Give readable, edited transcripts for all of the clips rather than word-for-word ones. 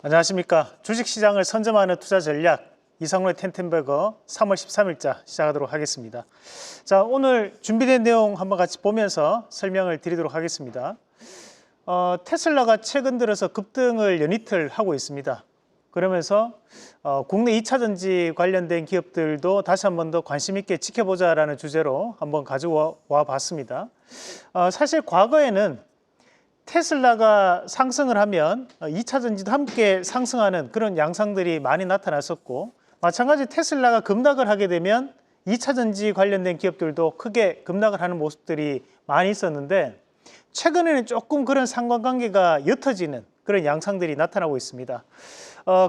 안녕하십니까. 주식시장을 선점하는 투자 전략 이상로의 텐텐버거 3월 13일자 시작하도록 하겠습니다. 자, 오늘 준비된 내용 한번 같이 보면서 설명을 드리도록 하겠습니다. 테슬라가 최근 들어서 급등을 연이틀 하고 있습니다. 그러면서 국내 2차 전지 관련된 기업들도 다시 한번 더 관심 있게 지켜보자라는 주제로 한번 가지고 와 봤습니다. 사실 과거에는 테슬라가 상승을 하면 2차 전지도 함께 상승하는 그런 양상들이 많이 나타났었고, 마찬가지로 테슬라가 급락을 하게 되면 2차 전지 관련된 기업들도 크게 급락을 하는 모습들이 많이 있었는데, 최근에는 조금 그런 상관관계가 옅어지는 그런 양상들이 나타나고 있습니다.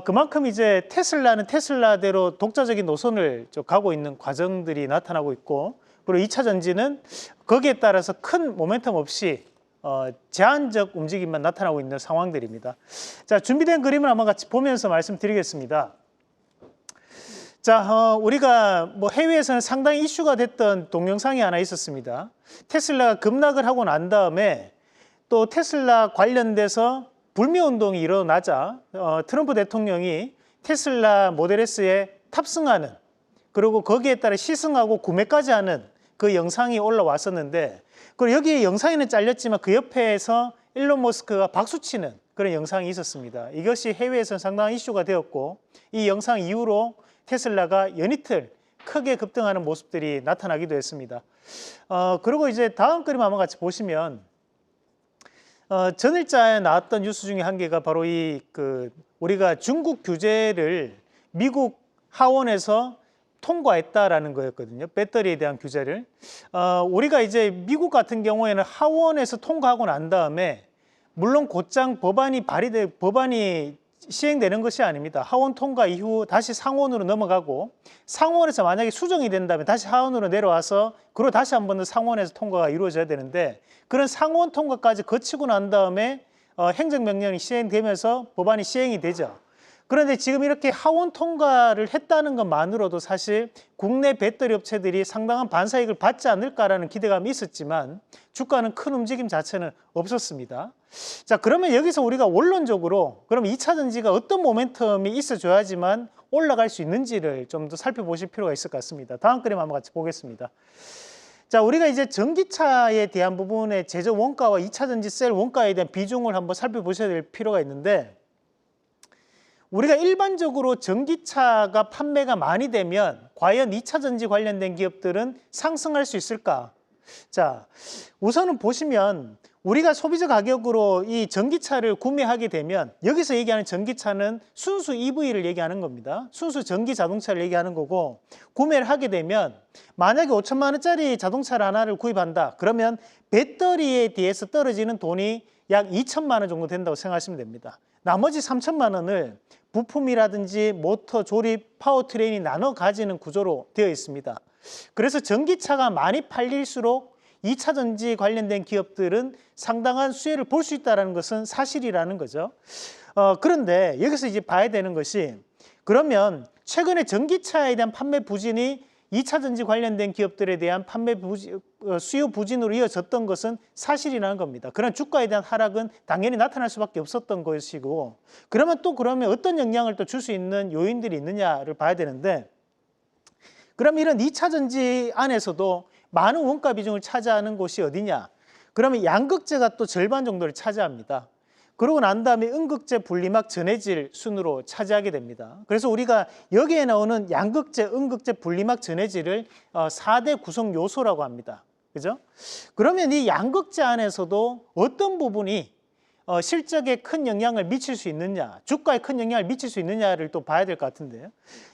그만큼 이제 테슬라는 테슬라대로 독자적인 노선을 좀 가고 있는 과정들이 나타나고 있고, 그리고 2차 전지는 거기에 따라서 큰 모멘텀 없이 제한적 움직임만 나타나고 있는 상황들입니다. 자, 준비된 그림을 한번 같이 보면서 말씀드리겠습니다. 자, 우리가 뭐 해외에서는 상당히 이슈가 됐던 동영상이 하나 있었습니다. 테슬라가 급락을 하고 난 다음에 또 테슬라 관련돼서 불매운동이 일어나자 트럼프 대통령이 테슬라 모델 S에 탑승하는, 그리고 거기에 따라 시승하고 구매까지 하는 그 영상이 올라왔었는데, 그리고 여기 영상에는 잘렸지만 그 옆에서 일론 머스크가 박수치는 그런 영상이 있었습니다. 이것이 해외에서는 상당히 이슈가 되었고, 이 영상 이후로 테슬라가 연이틀 크게 급등하는 모습들이 나타나기도 했습니다. 그리고 이제 다음 그림 한번 같이 보시면, 전일자에 나왔던 뉴스 중에 한 개가 바로 우리가 중국 규제를 미국 하원에서 통과했다라는 거였거든요. 배터리에 대한 규제를. 우리가 이제 미국 같은 경우에는 하원에서 통과하고 난 다음에, 물론 곧장 법안이 시행되는 것이 아닙니다. 하원 통과 이후 다시 상원으로 넘어가고, 상원에서 만약에 수정이 된다면 다시 하원으로 내려와서 그리고 다시 한 번 더 상원에서 통과가 이루어져야 되는데, 그런 상원 통과까지 거치고 난 다음에 행정명령이 시행되면서 법안이 시행이 되죠. 그런데 지금 이렇게 하원 통과를 했다는 것만으로도 사실 국내 배터리 업체들이 상당한 반사이익을 받지 않을까라는 기대감이 있었지만, 주가는 큰 움직임 자체는 없었습니다. 자, 그러면 여기서 우리가 원론적으로 그럼 2차 전지가 어떤 모멘텀이 있어줘야지만 올라갈 수 있는지를 좀 더 살펴보실 필요가 있을 것 같습니다. 다음 그림 한번 같이 보겠습니다. 자, 우리가 이제 전기차에 대한 부분의 제조 원가와 2차 전지 셀 원가에 대한 비중을 한번 살펴보셔야 될 필요가 있는데, 우리가 일반적으로 전기차가 판매가 많이 되면 과연 2차 전지 관련된 기업들은 상승할 수 있을까? 자, 우선은 보시면 우리가 소비자 가격으로 이 전기차를 구매하게 되면, 여기서 얘기하는 전기차는 순수 EV를 얘기하는 겁니다. 순수 전기 자동차를 얘기하는 거고, 구매를 하게 되면 만약에 5천만 원짜리 자동차를 하나를 구입한다. 그러면 배터리에 대해서 떨어지는 돈이 약 2천만 원 정도 된다고 생각하시면 됩니다. 나머지 3천만 원을 부품이라든지 모터, 조립, 파워트레인이 나눠 가지는 구조로 되어 있습니다. 그래서 전기차가 많이 팔릴수록 2차 전지 관련된 기업들은 상당한 수혜를 볼 수 있다는 것은 사실이라는 거죠. 그런데 여기서 이제 봐야 되는 것이, 그러면 최근에 전기차에 대한 판매 부진이 2차 전지 관련된 기업들에 대한 수요 부진으로 이어졌던 것은 사실이라는 겁니다. 그런 주가에 대한 하락은 당연히 나타날 수밖에 없었던 것이고, 그러면 어떤 영향을 또 줄 수 있는 요인들이 있느냐를 봐야 되는데, 그럼 이런 2차 전지 안에서도 많은 원가 비중을 차지하는 곳이 어디냐? 그러면 양극재가 또 절반 정도를 차지합니다. 그러고 난 다음에 음극재, 분리막, 전해질 순으로 차지하게 됩니다. 그래서 우리가 여기에 나오는 양극재, 음극재, 분리막, 전해질을 4대 구성 요소라고 합니다. 그죠? 그러면 이 양극재 안에서도 어떤 부분이 실적에 큰 영향을 미칠 수 있느냐, 주가에 큰 영향을 미칠 수 있느냐를 또 봐야 될 것 같은데요.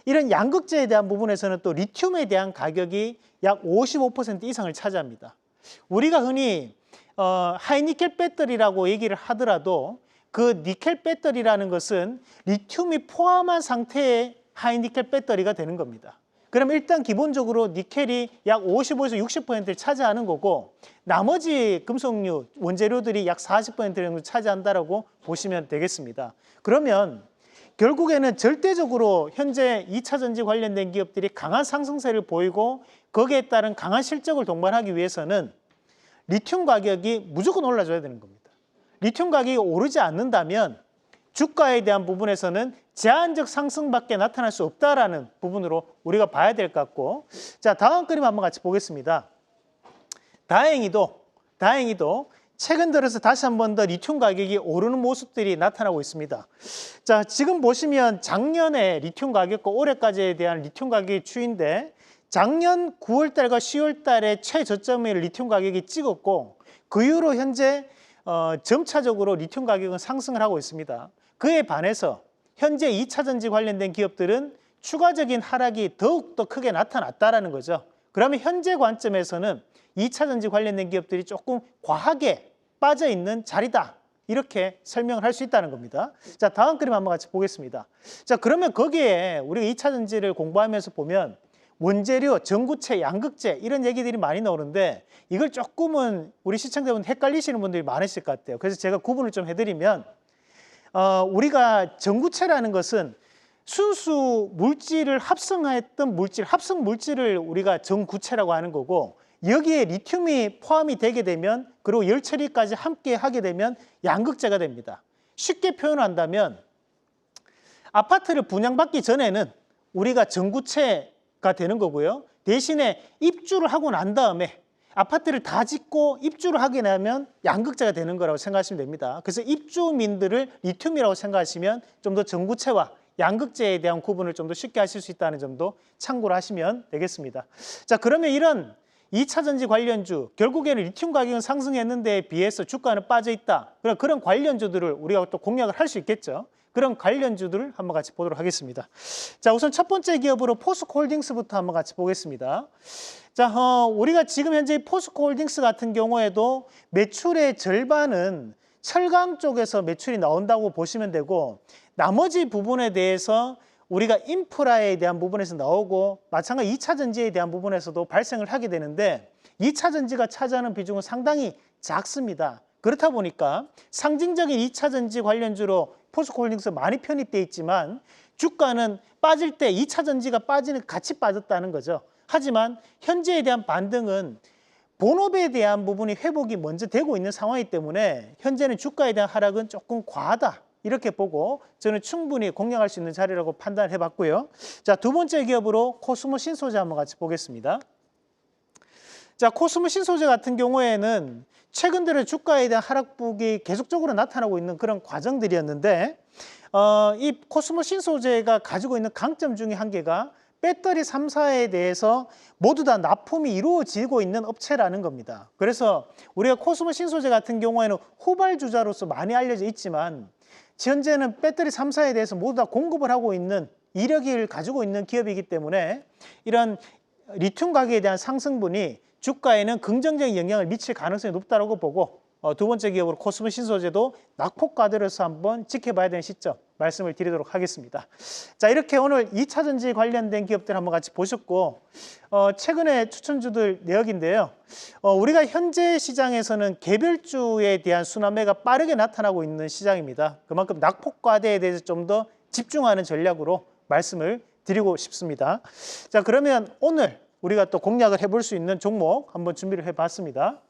이런 양극재에 대한 부분에서는 또 리튬에 대한 가격이 약 55% 이상을 차지합니다. 우리가 흔히 하이니켈 배터리라고 얘기를 하더라도 그 니켈 배터리라는 것은 리튬이 포함한 상태의 하이니켈 배터리가 되는 겁니다. 그럼 일단 기본적으로 니켈이 약 55에서 60%를 차지하는 거고, 나머지 금속류, 원재료들이 약 40% 정도 차지한다라고 보시면 되겠습니다. 그러면 결국에는 절대적으로 현재 2차 전지 관련된 기업들이 강한 상승세를 보이고, 거기에 따른 강한 실적을 동반하기 위해서는 리튬 가격이 무조건 올라줘야 되는 겁니다. 리튬 가격이 오르지 않는다면 주가에 대한 부분에서는 제한적 상승밖에 나타날 수 없다라는 부분으로 우리가 봐야 될 것 같고, 자, 다음 그림 한번 같이 보겠습니다. 다행히도 최근 들어서 다시 한 번 더 리튬 가격이 오르는 모습들이 나타나고 있습니다. 자, 지금 보시면 작년에 리튬 가격과 올해까지에 대한 리튬 가격의 추이인데, 작년 9월 달과 10월 달에 최저점을 리튬 가격이 찍었고, 그 이후로 현재 점차적으로 리튬 가격은 상승을 하고 있습니다. 그에 반해서 현재 2차 전지 관련된 기업들은 추가적인 하락이 더욱더 크게 나타났다라는 거죠. 그러면 현재 관점에서는 2차 전지 관련된 기업들이 조금 과하게 빠져 있는 자리다, 이렇게 설명을 할 수 있다는 겁니다. 자, 다음 그림 한번 같이 보겠습니다. 자, 그러면 거기에 우리가 2차 전지를 공부하면서 보면 원재료, 전구체, 양극재 이런 얘기들이 많이 나오는데, 이걸 조금은 우리 시청자분 헷갈리시는 분들이 많으실 것 같아요. 그래서 제가 구분을 좀 해드리면, 우리가 전구체라는 것은 순수 물질을 합성했던 물질, 합성 물질을 우리가 전구체라고 하는 거고, 여기에 리튬이 포함이 되게 되면, 그리고 열 처리까지 함께 하게 되면 양극재가 됩니다. 쉽게 표현한다면 아파트를 분양받기 전에는 우리가 전구체가 되는 거고요. 대신에 입주를 하고 난 다음에 아파트를 다 짓고 입주를 하게 되면 양극재가 되는 거라고 생각하시면 됩니다. 그래서 입주민들을 리튬이라고 생각하시면 좀 더 전구체와 양극재에 대한 구분을 좀 더 쉽게 하실 수 있다는 점도 참고를 하시면 되겠습니다. 자, 그러면 이런 2차 전지 관련주, 결국에는 리튬 가격은 상승했는데 비해서 주가는 빠져 있다. 그런 관련주들을 우리가 또 공략을 할 수 있겠죠. 그런 관련주들을 한번 같이 보도록 하겠습니다. 자, 우선 첫 번째 기업으로 포스코홀딩스부터 한번 같이 보겠습니다. 자, 우리가 지금 현재 포스코홀딩스 같은 경우에도 매출의 절반은 철강 쪽에서 매출이 나온다고 보시면 되고, 나머지 부분에 대해서 우리가 인프라에 대한 부분에서 나오고, 마찬가지 2차 전지에 대한 부분에서도 발생을 하게 되는데, 2차 전지가 차지하는 비중은 상당히 작습니다. 그렇다 보니까 상징적인 2차 전지 관련주로 포스코홀딩스 많이 편입되어 있지만, 주가는 빠질 때 2차 전지가 빠지는 같이 빠졌다는 거죠. 하지만 현재에 대한 반등은 본업에 대한 부분이 회복이 먼저 되고 있는 상황이기 때문에 현재는 주가에 대한 하락은 조금 과하다, 이렇게 보고 저는 충분히 공략할 수 있는 자리라고 판단해 봤고요. 자, 두 번째 기업으로 코스모 신소재 한번 같이 보겠습니다. 자, 코스모 신소재 같은 경우에는 최근 들어 주가에 대한 하락폭이 계속적으로 나타나고 있는 그런 과정들이었는데, 이 코스모 신소재가 가지고 있는 강점 중에 한 개가 배터리 3사에 대해서 모두 다 납품이 이루어지고 있는 업체라는 겁니다. 그래서 우리가 코스모 신소재 같은 경우에는 후발주자로서 많이 알려져 있지만, 현재는 배터리 3사에 대해서 모두 다 공급을 하고 있는 이력을 가지고 있는 기업이기 때문에 이런 리튬 가격에 대한 상승분이 주가에는 긍정적인 영향을 미칠 가능성이 높다고 보고, 두 번째 기업으로 코스모 신소재도 낙폭과대로서 한번 지켜봐야 되는 시점 말씀을 드리도록 하겠습니다. 자, 이렇게 오늘 2차 전지 관련된 기업들 한번 같이 보셨고, 최근에 추천주들 내역인데요. 우리가 현재 시장에서는 개별주에 대한 순환매가 빠르게 나타나고 있는 시장입니다. 그만큼 낙폭과대에 대해서 좀 더 집중하는 전략으로 말씀을 드리고 싶습니다. 자, 그러면 오늘 우리가 또 공략을 해볼 수 있는 종목 한번 준비를 해봤습니다.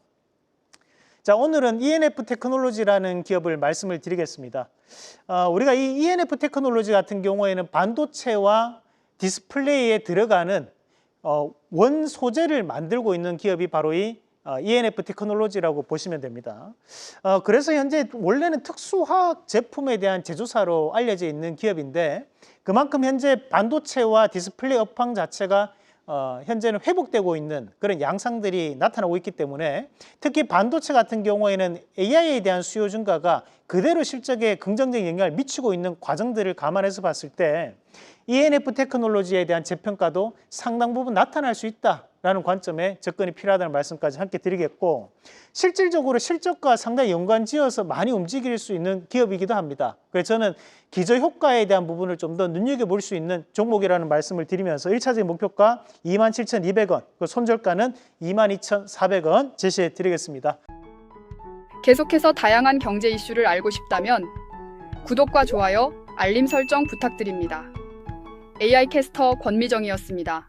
자, 오늘은 ENF 테크놀로지라는 기업을 말씀을 드리겠습니다. 우리가 이 ENF 테크놀로지 같은 경우에는 반도체와 디스플레이에 들어가는 원 소재를 만들고 있는 기업이 바로 이 ENF 테크놀로지라고 보시면 됩니다. 그래서 현재 원래는 특수화학 제품에 대한 제조사로 알려져 있는 기업인데, 그만큼 현재 반도체와 디스플레이 업황 자체가 현재는 회복되고 있는 그런 양상들이 나타나고 있기 때문에, 특히 반도체 같은 경우에는 AI에 대한 수요 증가가 그대로 실적에 긍정적인 영향을 미치고 있는 과정들을 감안해서 봤을 때 ENF 테크놀로지에 대한 재평가도 상당 부분 나타날 수 있다라는 관점에 접근이 필요하다는 말씀까지 함께 드리겠고, 실질적으로 실적과 상당히 연관지어서 많이 움직일 수 있는 기업이기도 합니다. 그래서 저는 기저효과에 대한 부분을 좀 더 눈여겨볼 수 있는 종목이라는 말씀을 드리면서 1차적인 목표가 27,200원, 그 손절가는 22,400원 제시해 드리겠습니다. 계속해서 다양한 경제 이슈를 알고 싶다면 구독과 좋아요, 알림 설정 부탁드립니다. AI 캐스터 권미정이었습니다.